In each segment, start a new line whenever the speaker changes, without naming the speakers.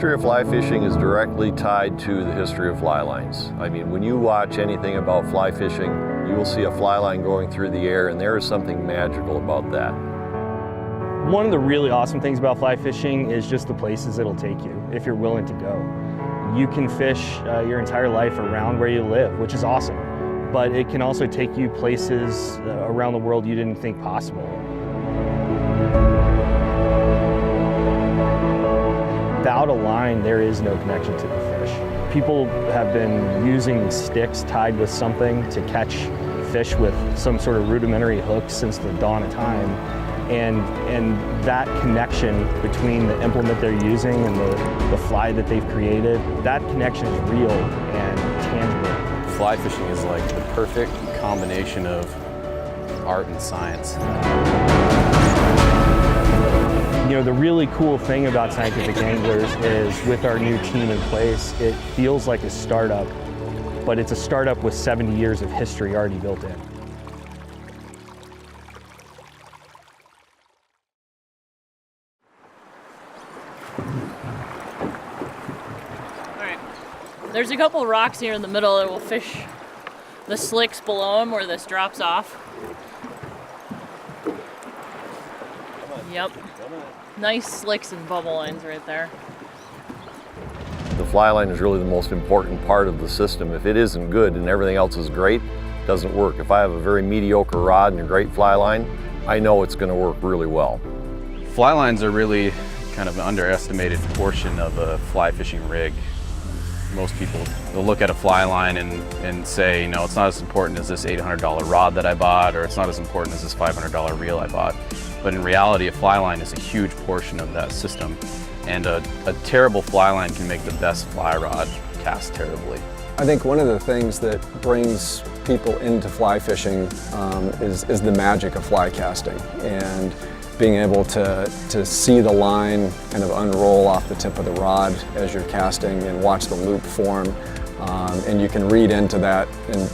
history of fly fishing is directly tied to the history of fly lines. I mean, when you watch anything about fly fishing, you will see a fly line going through the air, and there is something magical about that.
One of the really awesome things about fly fishing is just the places it'll take you, if you're willing to go. You can fish your entire life around where you live, which is awesome, but it can also take you places around the world you didn't think possible. Without a line, there is no connection to the fish. People have been using sticks tied with something to catch fish with some sort of rudimentary hook since the dawn of time. And that connection between the implement they're using and the fly that they've created, that connection is real and tangible.
Fly fishing is like the perfect combination of art and science.
You know, the really cool thing about Scientific Anglers is with our new team in place, it feels like a startup, but it's a startup with 70 years of history already built in.
Alright, there's a couple rocks here in the middle that will fish the slicks below them where this drops off. Yep. Nice slicks and bubble lines right there.
The fly line is really the most important part of the system. If it isn't good and everything else is great, it doesn't work. If I have a very mediocre rod and a great fly line, I know it's going to work really well.
Fly lines are really kind of an underestimated portion of a fly fishing rig. Most people will look at a fly line and say, you know, it's not as important as this $800 rod that I bought, or it's not as important as this $500 reel I bought. But in reality, a fly line is a huge portion of that system. And a terrible fly line can make the best fly rod cast terribly.
I think one of the things that brings people into fly fishing is the magic of fly casting, and being able to see the line kind of unroll off the tip of the rod as you're casting and watch the loop form. And you can read into that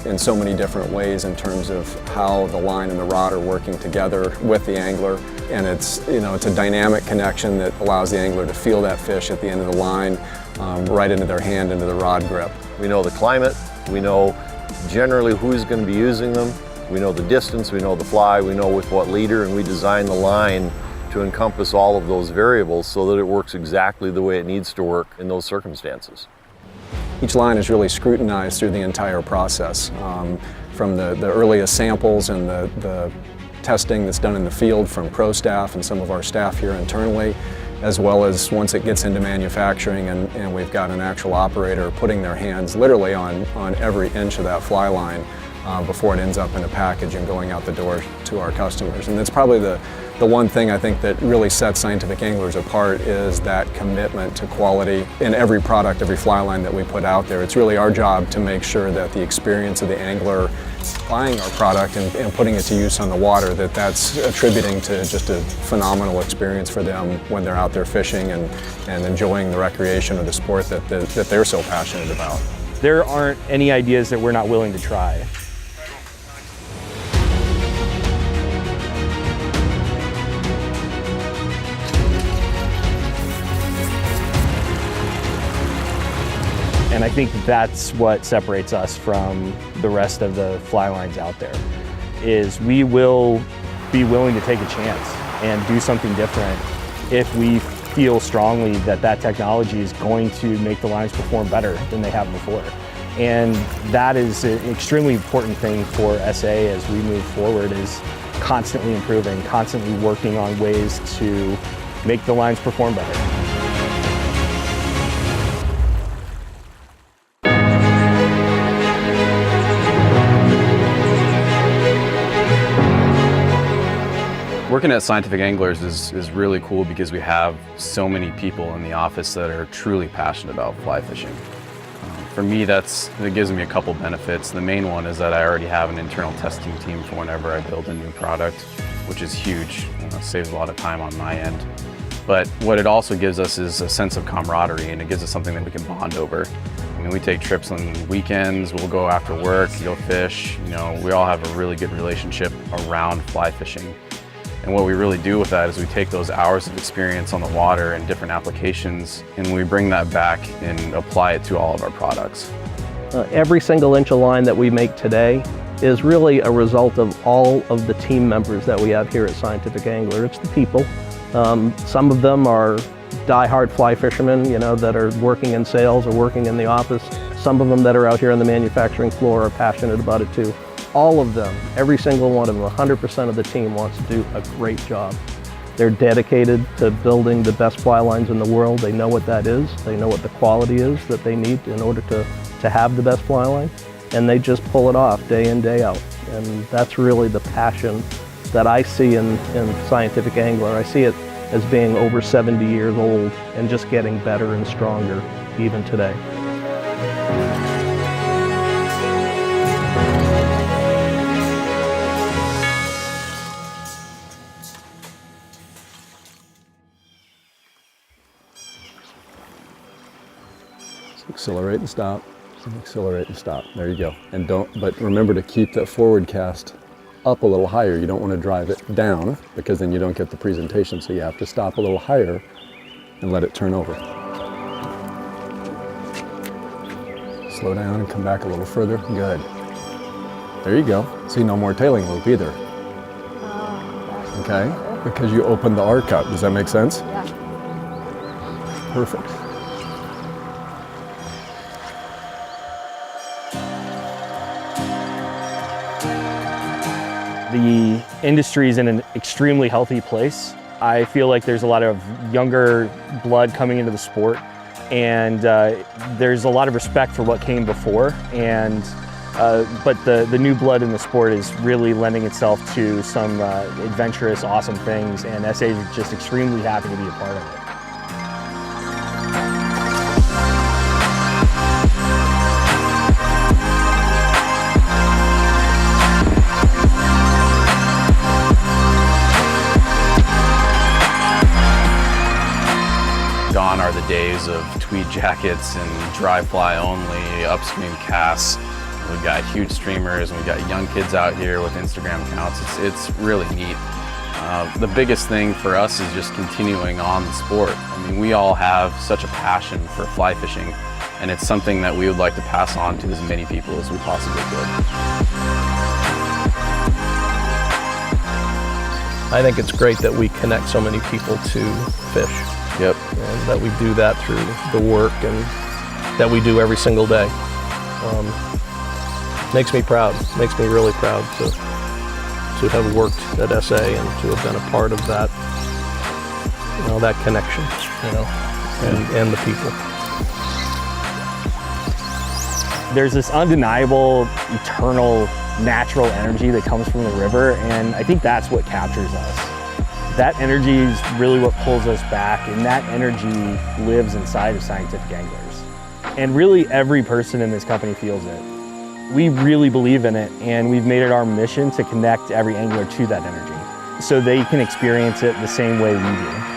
in so many different ways in terms of how the line and the rod are working together with the angler. And it's a dynamic connection that allows the angler to feel that fish at the end of the line, right into their hand, into the rod grip.
We know the climate, we know generally who's going to be using them, we know the distance, we know the fly, we know with what leader, and we design the line to encompass all of those variables so that it works exactly the way it needs to work in those circumstances.
Each line is really scrutinized through the entire process, from the earliest samples and the testing that's done in the field from pro staff and some of our staff here internally, as well as once it gets into manufacturing and we've got an actual operator putting their hands literally on every inch of that fly line before it ends up in a package and going out the door to our customers. And that's probably the one thing I think that really sets Scientific Anglers apart is that commitment to quality in every product, every fly line that we put out there. It's really our job to make sure that the experience of the angler buying our product and putting it to use on the water, that's attributing to just a phenomenal experience for them when they're out there fishing and enjoying the recreation of the sport that they're so passionate about.
There aren't any ideas that we're not willing to try. And I think that's what separates us from the rest of the fly lines out there, is we will be willing to take a chance and do something different if we feel strongly that that technology is going to make the lines perform better than they have before. And that is an extremely important thing for SA as we move forward, is constantly improving, constantly working on ways to make the lines perform better.
Working at Scientific Anglers is really cool because we have so many people in the office that are truly passionate about fly fishing. For me, that gives me a couple benefits. The main one is that I already have an internal testing team for whenever I build a new product, which is huge. Saves a lot of time on my end. But what it also gives us is a sense of camaraderie, and it gives us something that we can bond over. I mean, we take trips on weekends, we'll go after work, go fish. We all have a really good relationship around fly fishing. And what we really do with that is we take those hours of experience on the water and different applications, and we bring that back and apply it to all of our products.
Every single inch of line that we make today is really a result of all of the team members that we have here at Scientific Angler. It's the people. Some of them are die-hard fly fishermen, that are working in sales or working in the office. Some of them that are out here on the manufacturing floor are passionate about it too. All of them, every single one of them, 100% of the team wants to do a great job. They're dedicated to building the best fly lines in the world. They know what that is. They know what the quality is that they need in order to have the best fly line. And they just pull it off day in, day out. And that's really the passion that I see in Scientific Angler. I see it as being over 70 years old and just getting better and stronger even today.
Accelerate and stop, and accelerate and stop. There you go. And but remember to keep that forward cast up a little higher. You don't want to drive it down because then you don't get the presentation. So you have to stop a little higher and let it turn over. Slow down and come back a little further. Good. There you go. See, no more tailing loop either. Okay? Because you opened the arc up. Does that make sense?
Yeah.
Perfect.
The industry is in an extremely healthy place. I feel like there's a lot of younger blood coming into the sport, and there's a lot of respect for what came before. But the new blood in the sport is really lending itself to some adventurous, awesome things, and SA is just extremely happy to be a part of it.
Gone are the days of tweed jackets and dry fly only, upstream casts. We've got huge streamers and we've got young kids out here with Instagram accounts. It's really neat. The biggest thing for us is just continuing on the sport. I mean, we all have such a passion for fly fishing, and it's something that we would like to pass on to as many people as we possibly could.
I think it's great that we connect so many people to fish.
Yep.
And that we do that through the work and that we do every single day. Makes me proud, makes me really proud to have worked at SA and to have been a part of that, that connection, and the people.
There's this undeniable, eternal, natural energy that comes from the river, and I think that's what captures us. That energy is really what pulls us back, and that energy lives inside of Scientific Anglers. And really every person in this company feels it. We really believe in it, and we've made it our mission to connect every angler to that energy so they can experience it the same way we do.